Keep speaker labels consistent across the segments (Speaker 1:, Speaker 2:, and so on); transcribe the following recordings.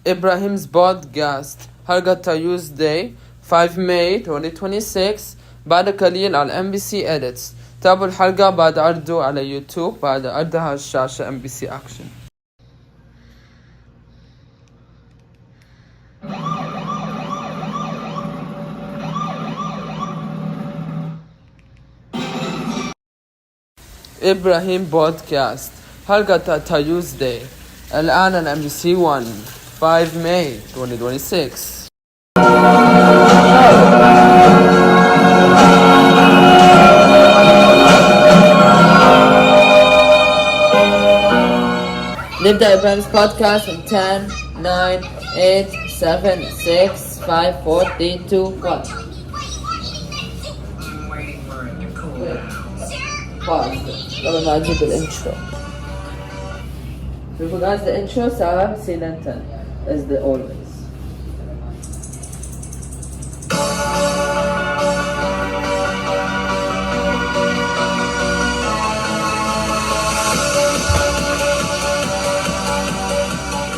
Speaker 1: Ibrahim's podcast حلقة Tuesday 5 May 2026 بعد قليل على MBC Edits. تابعوا الحلقة بعد عرضه على يوتيوب بعد عرضها على الشاشة MBC Action. إبراهيم بودكاست حلقة Tuesday الآن على MBC 1 5 May 2026. نبدأ إبراهيم's podcast in 10, 9, 8, 7, 6, 5, 4, 3, 2, 1. Pause. قبل ما أجيب الانترو. We forgot the intro, so say then 10 as the always.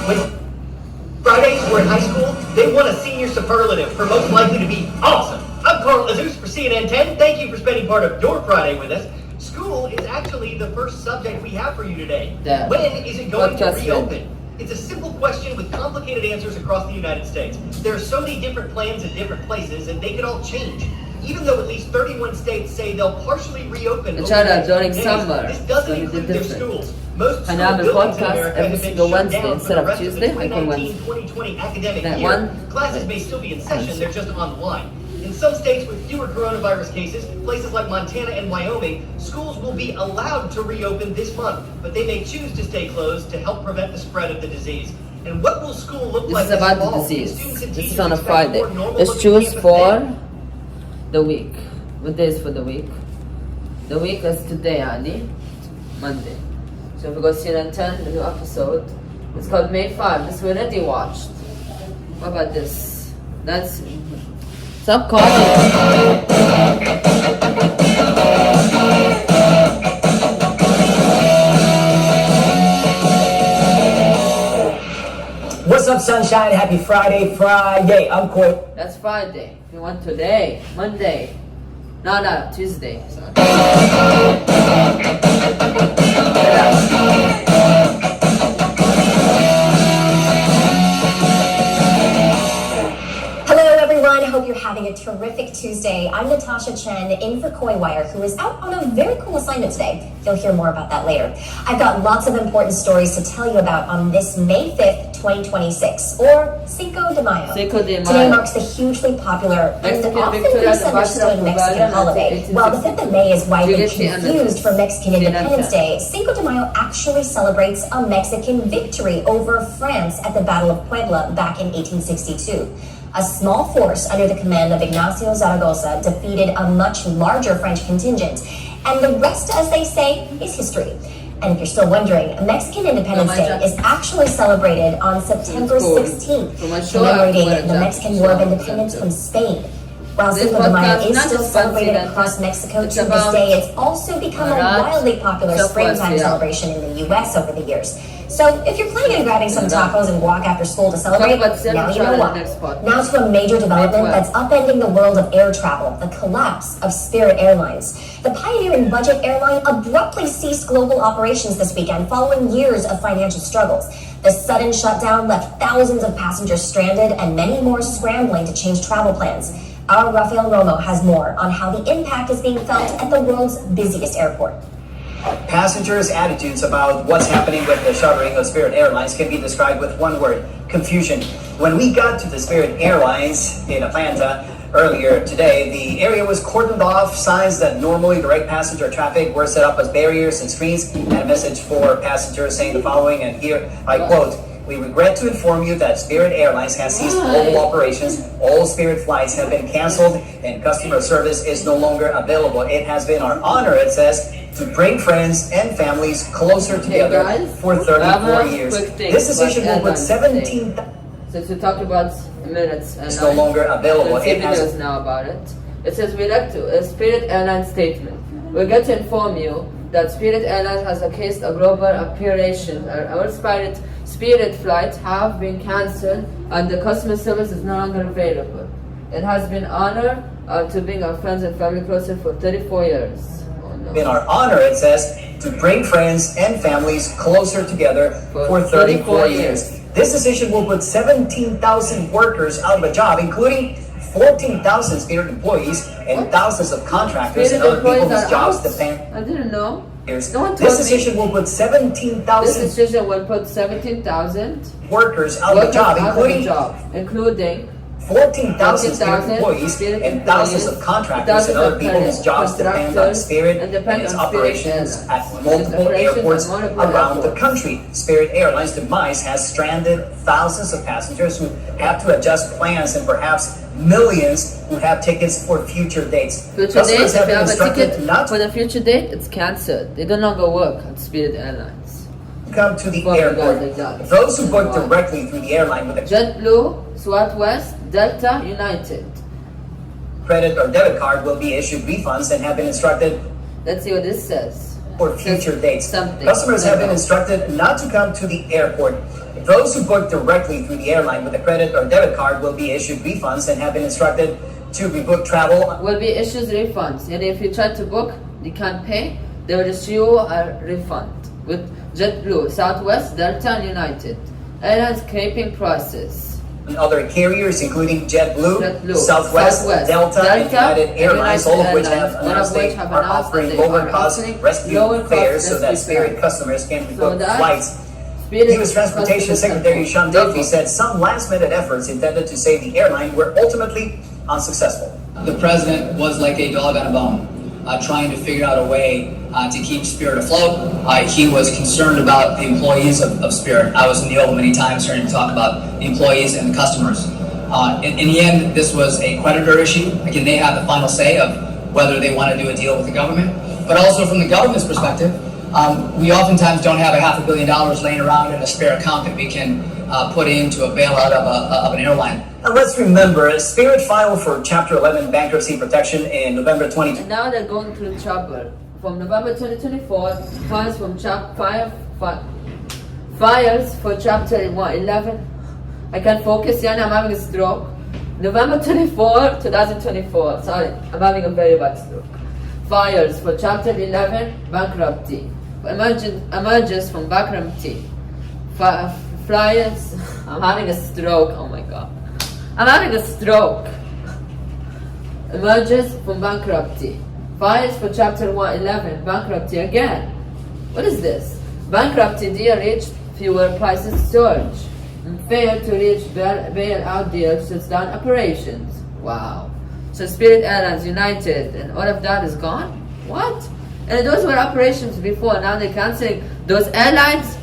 Speaker 2: When Fridays were in high school, they won a senior superlative for most likely to be awesome. I'm Carl Azus for CNN 10. Thank you for spending part of your Friday with us. School is actually the first subject we have for you today.
Speaker 1: Yeah.
Speaker 2: When is it going to reopen? It's a simple question with complicated answers across the United States. There are so many different plans in different places, and they could all change. Even though at least 31 states say they'll partially reopen over the next
Speaker 1: during
Speaker 2: days,
Speaker 1: summer,
Speaker 2: this doesn't
Speaker 1: it's
Speaker 2: include their
Speaker 1: different.
Speaker 2: schools. Most
Speaker 1: I
Speaker 2: school
Speaker 1: have a
Speaker 2: buildings in
Speaker 1: podcast
Speaker 2: America
Speaker 1: every
Speaker 2: have been
Speaker 1: single
Speaker 2: shut
Speaker 1: Wednesday
Speaker 2: down
Speaker 1: instead
Speaker 2: for
Speaker 1: of
Speaker 2: the rest
Speaker 1: Tuesday.
Speaker 2: the
Speaker 1: I call Wednesday.
Speaker 2: 2019-2020 academic
Speaker 1: That
Speaker 2: year.
Speaker 1: one,
Speaker 2: Classes may still be in session, they're just online. In some states with fewer coronavirus cases, places like Montana and Wyoming, schools will be allowed to reopen this month, but they may choose to stay closed to help prevent the spread of the disease. And what will school look like
Speaker 1: This is about the
Speaker 2: fall?
Speaker 1: disease.
Speaker 2: Students and
Speaker 1: This is
Speaker 2: teachers
Speaker 1: on a
Speaker 2: expect
Speaker 1: Friday.
Speaker 2: more normal
Speaker 1: Let's
Speaker 2: looking
Speaker 1: choose
Speaker 2: campus
Speaker 1: for
Speaker 2: day.
Speaker 1: the week. What day is for the week? The week is today, Ali. Monday. So if we go to CNN 10, the new episode. It's called May 5. This we already watched. What about this? That's... Stop calling.
Speaker 3: What's up, sunshine? Happy Friday, I'm Coy.
Speaker 1: That's Friday. If you want today, Monday. No, Tuesday. Sorry.
Speaker 4: Hello everyone, I hope you're having a terrific Tuesday. I'm Natasha Chen in for Koi Wire, who is out on a very cool assignment today. You'll hear more about that later. I've got lots of important stories to tell you about on this May 5th, 2026, or Cinco de Mayo. Today marks the hugely popular and often misunderstood Mexican holiday. While the 5th of May is widely confused for Mexican Independence Day, Cinco de Mayo actually celebrates a Mexican victory over France at the Battle of Puebla back in 1862. A small force under the command of Ignacio Zaragoza defeated a much larger French contingent, and the rest, as they say, is history. And if you're still wondering, Mexican Independence Day is actually celebrated on September 16th, commemorating the Mexican War of Independence from Spain. While Cinco de Mayo is still celebrated across Mexico to this day, it's also become a wildly popular springtime celebration in the U.S. over the years. So if you're planning on grabbing some tacos and guac after school to celebrate, now you know what. Now to a major development that's upending the world of air travel, the collapse of Spirit Airlines. The pioneering budget airline abruptly ceased global operations this weekend following years of financial struggles. The sudden shutdown left thousands of passengers stranded and many more scrambling to change travel plans. Our Rafael Romo has more on how the impact is being felt at the world's busiest airport.
Speaker 3: Passengers' attitudes about what's happening with the shuttering of Spirit Airlines can be described with one word: confusion. When we got to the Spirit Airlines in Atlanta earlier today, the area was cordoned off. Signs that normally direct passenger traffic were set up as barriers and screens, and a message for passengers saying the following, and here I quote: "We regret to inform you that Spirit Airlines has ceased global operations. All Spirit flights have been canceled and customer service is no longer available. It has been our honor," it says, "to bring friends and families closer together for 34 years. This decision will put 17,000
Speaker 1: Since we talked about minutes and
Speaker 3: it's no longer available.
Speaker 1: It videos now about it. It says we like to a Spirit Airlines statement. We get to inform you that Spirit Airlines has a global operation. Our Spirit flights have been cancelled and the customer service is no longer available. It has been honor to bring our friends and family closer for 34 years. Oh, no.
Speaker 3: In our honor, it says, to bring friends and families closer together for 34 years. This decision will put 17,000 workers out of a job, including 14,000 Spirit employees and thousands of contractors and other people whose jobs depend.
Speaker 1: I didn't know.
Speaker 3: No one told this decision will put 17,000.
Speaker 1: This decision will put 17,000
Speaker 3: workers out of a job,
Speaker 1: including
Speaker 3: 14,000 Spirit employees and thousands of contractors and other people whose jobs depend on Spirit and its operations at multiple airports around the country. Spirit Airlines' demise has stranded thousands of passengers who have to adjust plans and perhaps millions who have tickets for future dates.
Speaker 1: Customers have been instructed not for the future date, it's cancelled. They no longer work at Spirit Airlines.
Speaker 3: Come to the airport. Those who book directly through the airline with a
Speaker 1: JetBlue, Southwest, Delta, United
Speaker 3: credit or debit card will be issued refunds and have been instructed.
Speaker 1: Let's see what this says.
Speaker 3: For future dates. Customers have been instructed not to come to the airport. Those who book directly through the airline with a credit or debit card will be issued refunds and have been instructed to rebook travel.
Speaker 1: Will be issued refunds, and if you try to book, you can't pay, they will issue a refund. With JetBlue, Southwest, Delta, and United Airlines scraping prices.
Speaker 3: And other carriers, including JetBlue, Southwest, Delta, and United Airlines, all of which have announced they are offering lower cost rescue fares so that Spirit customers can rebook flights. U.S. Transportation Secretary Sean Duffy said some last-minute efforts intended to save the airline were ultimately unsuccessful.
Speaker 5: The president was like a dog on a bone, trying to figure out a way to keep Spirit afloat. He was concerned about the employees of Spirit. I was in the Oval many times hearing him talk about the employees and the customers. In the end, this was a creditor issue. Again, they have the final say of whether they want to do a deal with the government. But also from the government's perspective, we oftentimes don't have $500 million laying around in a spare account that we can put into a bailout of an airline.
Speaker 3: And let's remember, Spirit filed for Chapter 11 bankruptcy protection in November 2020.
Speaker 1: And now they're going through trouble. From November 2024, files for Chapter 11. I can't focus, I'm having a stroke. November 24, 2024. Sorry, I'm having a very bad stroke. Files for Chapter 11 bankruptcy. Emerges from bankruptcy. Flyers. I'm having a stroke. Oh my god. I'm having a stroke. Emerges from bankruptcy. Files for Chapter 11 bankruptcy again. What is this? Bankruptcy deal reached, fuel prices surge. And failed to reach bailout deals, shuts down operations. Wow. So Spirit Airlines, United, and all of that is gone? What? And those were operations before, now they're cancelling those airlines?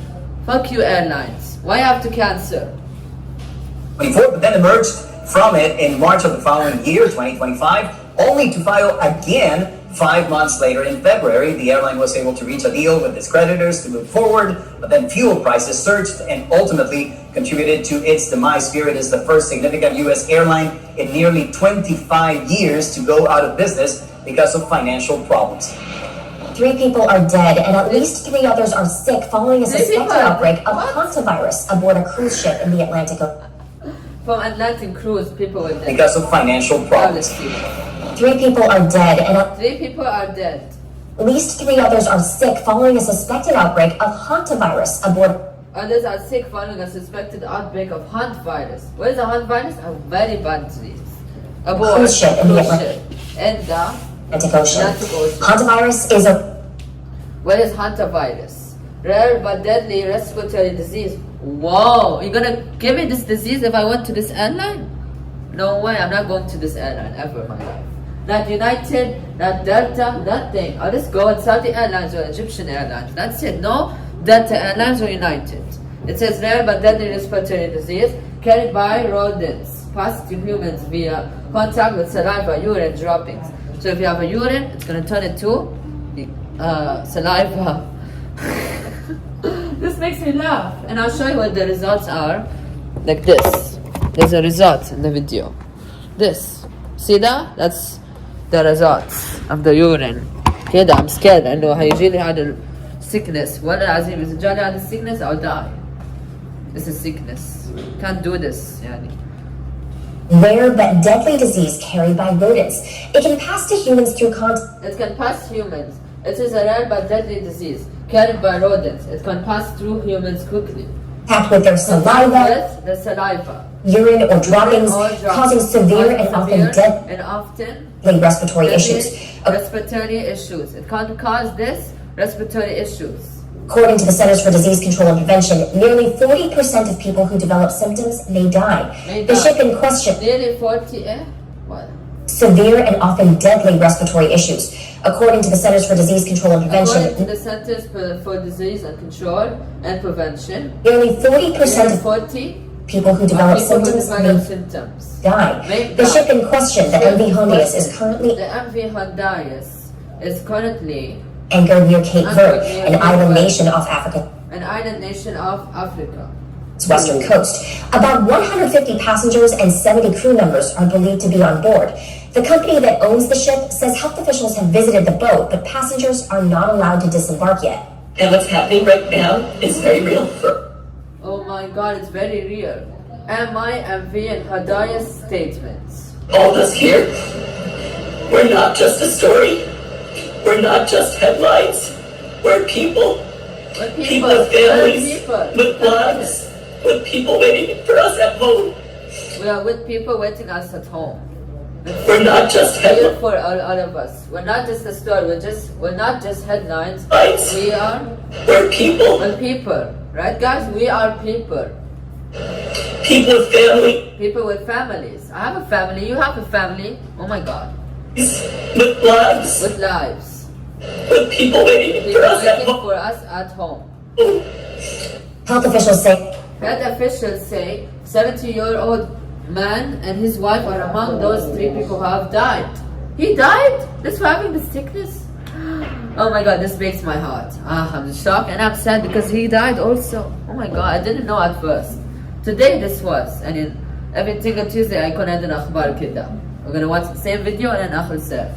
Speaker 1: Fuck you airlines. Why have to cancel?
Speaker 3: 24, but then emerged from it in March of the following year, 2025, only to file again 5 months later in February. The airline was able to reach a deal with its creditors to move forward, but then fuel prices surged and ultimately contributed to its demise. Spirit is the first significant U.S. airline in nearly 25 years to go out of business because of financial problems.
Speaker 4: 3 people are dead and at least 3 others are sick following a suspected outbreak of hantavirus aboard a cruise ship in the Atlantic Ocean.
Speaker 1: From Atlantic cruise, people were dead.
Speaker 3: Because of financial problems.
Speaker 4: 3 people are dead and at
Speaker 1: 3 people are dead.
Speaker 4: least 3 others are sick following a suspected outbreak of hantavirus aboard.
Speaker 1: Others are sick following a suspected outbreak of Hunt virus. What is a Hunt virus? A very bad disease. Aboard
Speaker 4: Cruise ship in the
Speaker 1: Atlantic Ocean.
Speaker 4: Hantavirus is a...
Speaker 1: What is hantavirus? Rare but deadly respiratory disease. Whoa, you're gonna give me this disease if I went to this airline? No way, I'm not going to this airline ever in my life. Not United, not Delta, nothing. I'll just go on Saudi Airlines or Egyptian Airlines. That's it. No Delta Airlines or United. It says rare but deadly respiratory disease carried by rodents, passed to humans via contact with saliva, urine droppings. So if you have a urine, it's going to turn into saliva. This makes me laugh. And I'll show you what the results are. Like this. There's a result in the video. This. See that? That's the results of the urine. Okay, I'm scared. I know I usually had a sickness. What Azim is Jali had a sickness, I'll die. This is sickness. Can't do this. Yani.
Speaker 4: Rare but deadly disease carried by rodents. It can pass to humans through contact.
Speaker 1: It can pass humans. It is a rare but deadly disease carried by rodents. It can pass through humans quickly.
Speaker 4: With their saliva,
Speaker 1: With the saliva,
Speaker 4: urine, or droppings, causing severe and often deadly respiratory issues.
Speaker 1: Respiratory issues. It can cause this respiratory issues.
Speaker 4: According to the Centers for Disease Control and Prevention, nearly 40% of people who develop symptoms may die. The ship in question.
Speaker 1: Nearly 40, What?
Speaker 4: Severe and often deadly respiratory issues. According to the Centers for Disease Control and Prevention.
Speaker 1: According to the Centers for Disease and Control and Prevention,
Speaker 4: nearly 40% of
Speaker 1: 40
Speaker 4: people who develop symptoms may die. The ship in question, the MV Hondius, is currently anchored near Cape Verde, an island nation off Africa. Its western coast. About 150 passengers and 70 crew members are believed to be on board. The company that owns the ship says health officials have visited the boat, but passengers are not allowed to disembark yet.
Speaker 6: And what's happening right now is very real.
Speaker 1: Oh my God, it's very real. MV and Hadaya's statements.
Speaker 6: All of us here, we're not just a story. We're not just headlines. We're people. People with families, with lives, with people waiting for us at home.
Speaker 1: We are with people waiting us at home.
Speaker 6: We're not just headlines.
Speaker 1: For all of us. We're not just a story. We're not just headlines.
Speaker 6: We're people.
Speaker 1: We're people. Right, guys? We are people.
Speaker 6: People with family.
Speaker 1: People with families. I have a family. You have a family. Oh my God.
Speaker 6: With lives.
Speaker 1: With lives.
Speaker 6: With people waiting for us
Speaker 1: at home.
Speaker 4: Health officials say.
Speaker 1: 70-year-old man and his wife are among those 3 people who have died. He died? Just for having the sickness? Oh my God, this breaks my heart. I'm shocked and I'm sad because he died also. Oh my God, I didn't know at first. Today this was. And in every single Tuesday I can end an akhbar kida. We're going to watch the same video and then akhbar self.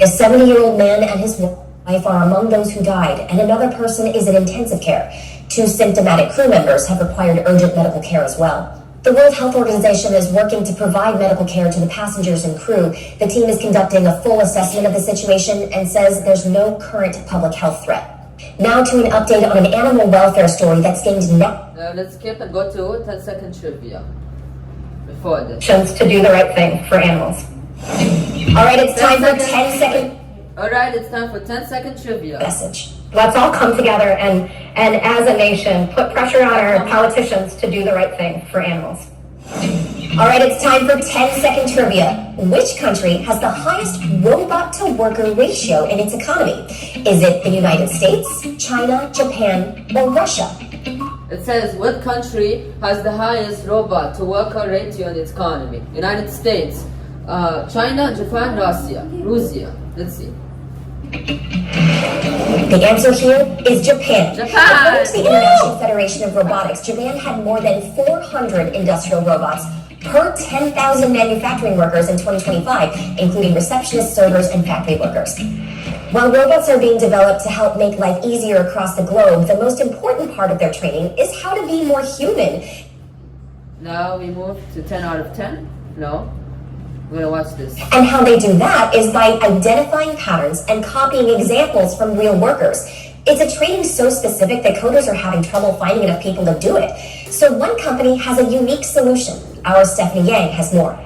Speaker 4: A 70-year-old man and his wife are among those who died, and another person is in intensive care. 2 symptomatic crew members have required urgent medical care as well. The World Health Organization is working to provide medical care to the passengers and crew. The team is conducting a full assessment of the situation and says there's no current public health threat. Now to an update on an animal welfare story that's gained
Speaker 1: Now let's skip and go to 10-second trivia. Before this.
Speaker 7: To do the right thing for animals.
Speaker 4: Alright, it's time for 10-second.
Speaker 1: Alright, it's time for 10-second trivia.
Speaker 4: Message.
Speaker 7: Let's all come together and as a nation put pressure on our politicians to do the right thing for animals.
Speaker 4: Alright, it's time for 10-second trivia. Which country has the highest robot-to-worker ratio in its economy? Is it the United States, China, Japan, or Russia?
Speaker 1: It says, what country has the highest robot-to-worker ratio in its economy? United States, China, Japan, Russia. Let's see.
Speaker 4: The answer here is Japan. According to the International Federation of Robotics, Japan had more than 400 industrial robots per 10,000 manufacturing workers in 2025, including receptionists, servers, and factory workers. While robots are being developed to help make life easier across the globe, the most important part of their training is how to be more human.
Speaker 1: Now we move to 10 out of 10. No. We're gonna watch this.
Speaker 4: And how they do that is by identifying patterns and copying examples from real workers. It's a training so specific that coders are having trouble finding enough people to do it. So one company has a unique solution. Our Stephanie Yang has more.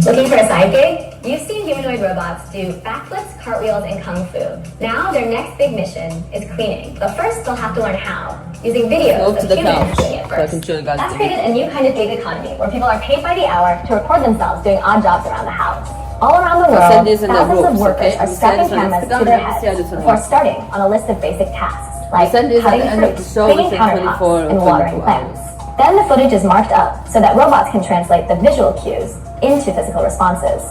Speaker 7: Looking for a side gig? You've seen humanoid robots do backflips, cartwheels, and kung fu. Now their next big mission is cleaning. But first they'll have to learn how, using videos of humans doing it first. That's created a new kind of gig economy where people are paid by the hour to record themselves doing odd jobs around the house. All around the world, thousands of workers are strapping cameras to their heads before starting on a list of basic tasks, like cutting fruits, cleaning countertops, and watering plants. Then the footage is marked up so that robots can translate the visual cues into physical responses.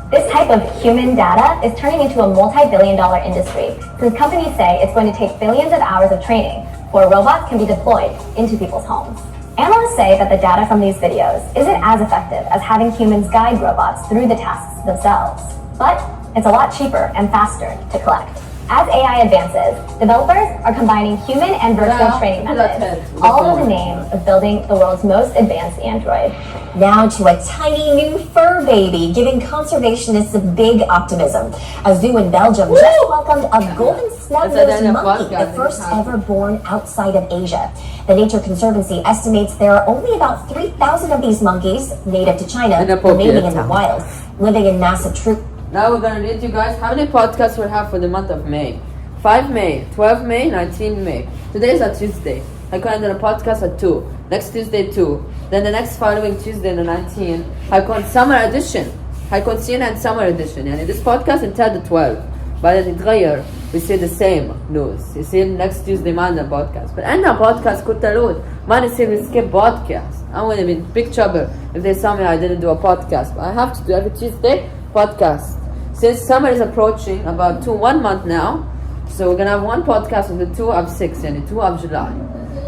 Speaker 7: This type of human data is turning into a multi-billion-dollar industry, since companies say it's going to take billions of hours of training before robots can be deployed into people's homes. Analysts say that the data from these videos isn't as effective as having humans guide robots through the tasks themselves, but it's a lot cheaper and faster to collect. As AI advances, developers are combining human and virtual training methods, all in the name of building the world's most advanced Android.
Speaker 4: Now to a tiny new fur baby, giving conservationists a big optimism. A zoo in Belgium just welcomed a golden snub-nosed monkey, the first ever born outside of Asia. The Nature Conservancy estimates there are only about 3,000 of these monkeys, native to China, remaining in the wild, living in massive troops.
Speaker 1: Now we're going to read you guys how many podcasts we'll have for the month of May. 5 May, 12 May, 19 May. Today is a Tuesday. I'm going to do a podcast at 2. Next Tuesday 2. Then the next following Tuesday the 19th. هيكون summer edition. هيكون CNN summer edition. يعني this podcast until the 12. بعدين يتغير. We see the same news. You see next Tuesday ما عندنا podcast. But عندنا podcast كتلود. ما نصير skip podcast. I'm going to be in big trouble if they saw me I didn't do a podcast. But I have to do every Tuesday podcast. Since summer is approaching about 1 month now, so we're gonna have one podcast on the 2 of 6 and the 2 of July.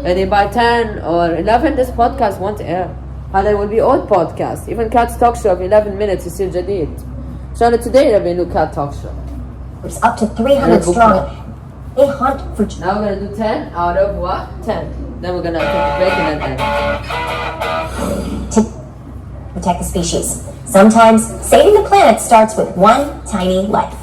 Speaker 1: And then by 10 or 11 this podcast won't air. And there will be old podcasts. Even Cat's Talk Show of 11 minutes is still jadid. So today there will be a new Cat Talk Show.
Speaker 4: It's up to 300 strong. They hunt for...
Speaker 1: Now we're gonna do 10 out of what? 10. Then we're gonna take a break and then end.
Speaker 4: To protect the species. Sometimes saving the planet starts with one tiny life.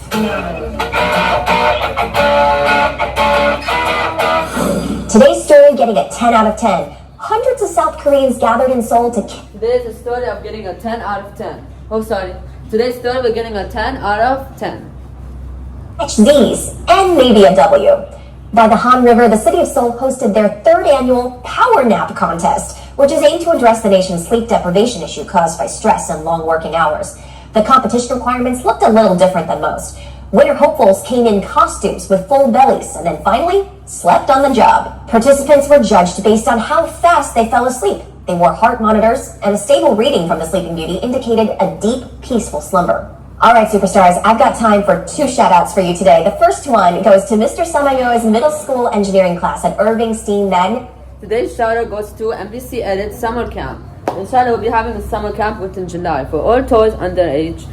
Speaker 4: Today's story getting a 10 out of 10. Hundreds of South Koreans gathered in Seoul to...
Speaker 1: Today's a story of getting a 10 out of 10. Oh, sorry. Today's story we're getting a 10 out of 10.
Speaker 4: Catch these, and maybe a W. By the Han River, the city of Seoul hosted their 3rd annual Power Nap Contest, which is aimed to address the nation's sleep deprivation issue caused by stress and long working hours. The competition requirements looked a little different than most. Winter hopefuls came in costumes with full bellies and then finally slept on the job. Participants were judged based on how fast they fell asleep. They wore heart monitors, and a stable reading from the Sleeping Beauty indicated a deep, peaceful slumber. All right, superstars, I've got time for 2 shout-outs for you today. The first one goes to Mr. Samayo's middle school engineering class at Irving Steen Magnet.
Speaker 1: Today's shout-out goes to MBC Edit Summer Camp. Inshallah, we'll be having a summer camp within July for all toys under age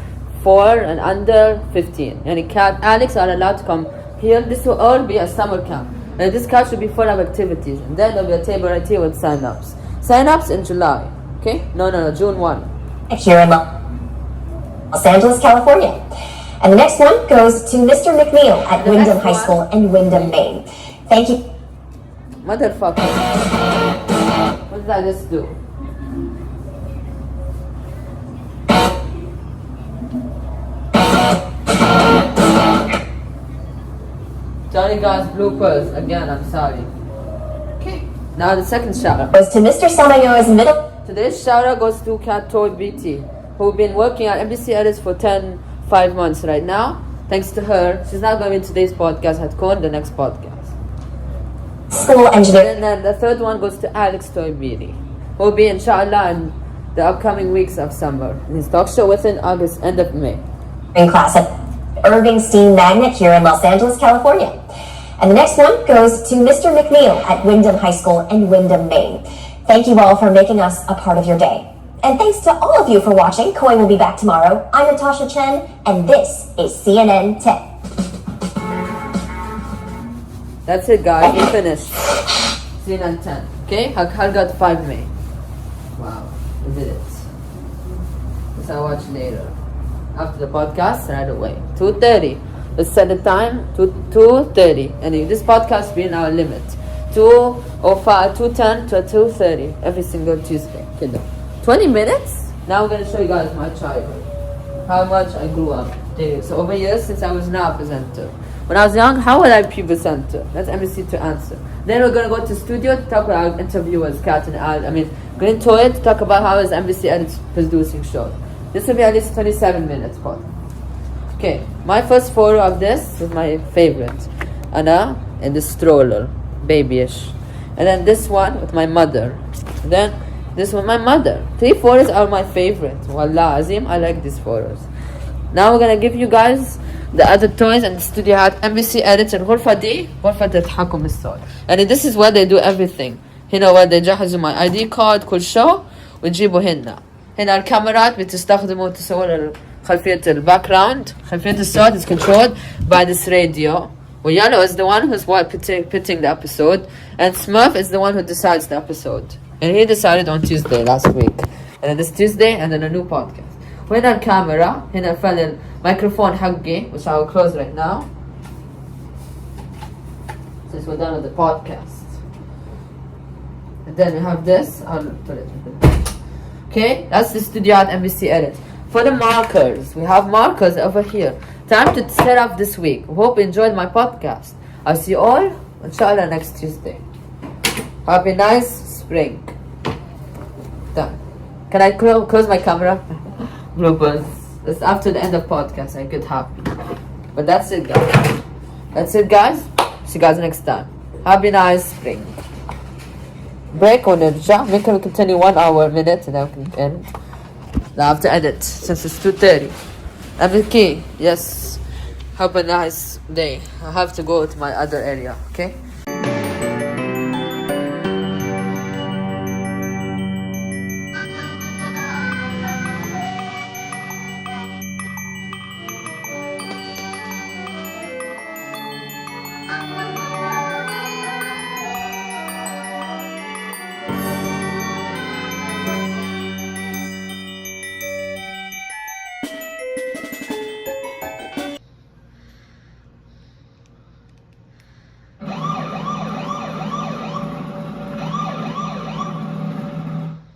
Speaker 1: 4 and under 15. And Cat Alex are allowed to come here. This will all be a summer camp. And this camp should be full of activities. And then there'll be a table right here with sign-ups. Sign-ups in July. Okay? No, June 1.
Speaker 4: Here in Los Angeles, California. And the next one goes to Mr. McNeil at Wyndham High School in Wyndham, Maine. Thank you.
Speaker 1: Motherfucker. What did I just do? Johnny God's bloopers. Again, I'm sorry. Okay. Now the second shout out
Speaker 4: goes to Mr. Samayo's middle.
Speaker 1: Today's shout out goes to Cat Toy BT, who've been working at NBC Edits for 5 months right now. Thanks to her, she's not going to be in today's podcast, had called the next podcast.
Speaker 4: School engineer.
Speaker 1: And then the third one goes to Alex Toy BT, who'll be inshallah in the upcoming weeks of summer. In his talk show within August, end of May.
Speaker 4: In class at Irving Steen Magnet here in Los Angeles, California. And the next one goes to Mr. McNeil at Wyndham High School in Wyndham, Maine. Thank you all for making us a part of your day. And thanks to all of you for watching. Koi will be back tomorrow. I'm Natasha Chen, and this is CNN 10.
Speaker 1: That's it, guys. We finished. CNN 10. Okay? Halgat 5 May. Wow. We did it. This I'll watch later. After the podcast, right away. 2:30. Let's set the time to 2:30. And this podcast being our limit. 2:05, 2:10 to 2:30 every single Tuesday. Okay, 20 minutes? Now we're going to show you guys my childhood. How much I grew up. So over years since I was not a presenter. When I was young, how would I be presenter? That's NBC to answer. Then we're going to go to studio to talk about our interviewers, Kat and Al. Going to it to talk about how is NBC Edits producing shows. This will be at least 27 minutes, Paul. Okay, my first photo of this is my favorite. Anna in the stroller, babyish. And then this one with my mother. And then this one, my mother. 3 photos are my favorite. Wallah Azim, I like these photos. Now we're going to give you guys the other toys and the studio hat. NBC Edits and غرفة دي غرفة التحكم الصوت. And this is where they do everything. هنا where they جهزوا my ID card كل show وتجيبوا هنا. هنا الكاميرات بتستخدموا تصور خلفية الباك جراوند. خلفية الصوت is controlled by this radio. Well, Yano is the one who's pitching the episode, and Smurf is the one who decides the episode. And he decided on Tuesday last week. And then this Tuesday, and then a new podcast. وهنا الكاميرا, هنا الفعل الميكروفون حقي, which I will close right now. Since we're done with the podcast. And then we have this, I'll put it. Okay, that's the studio at NBC Edit. For the markers, we have markers over here. Time to set up this week. Hope you enjoyed my podcast. I'll see you all, inshallah, next Tuesday. Have a nice spring. Done. Can I close my camera? Bloopers. It's after the end of podcast. I get happy. But that's it, guys. That's it, guys. See you guys next time. Have a nice spring. Break ونرجع. We can continue 1 hour, minute, and then we can end. Now I have to edit since it's 2:30. MK, yes. Have a nice day. I have to go to my other area, okay?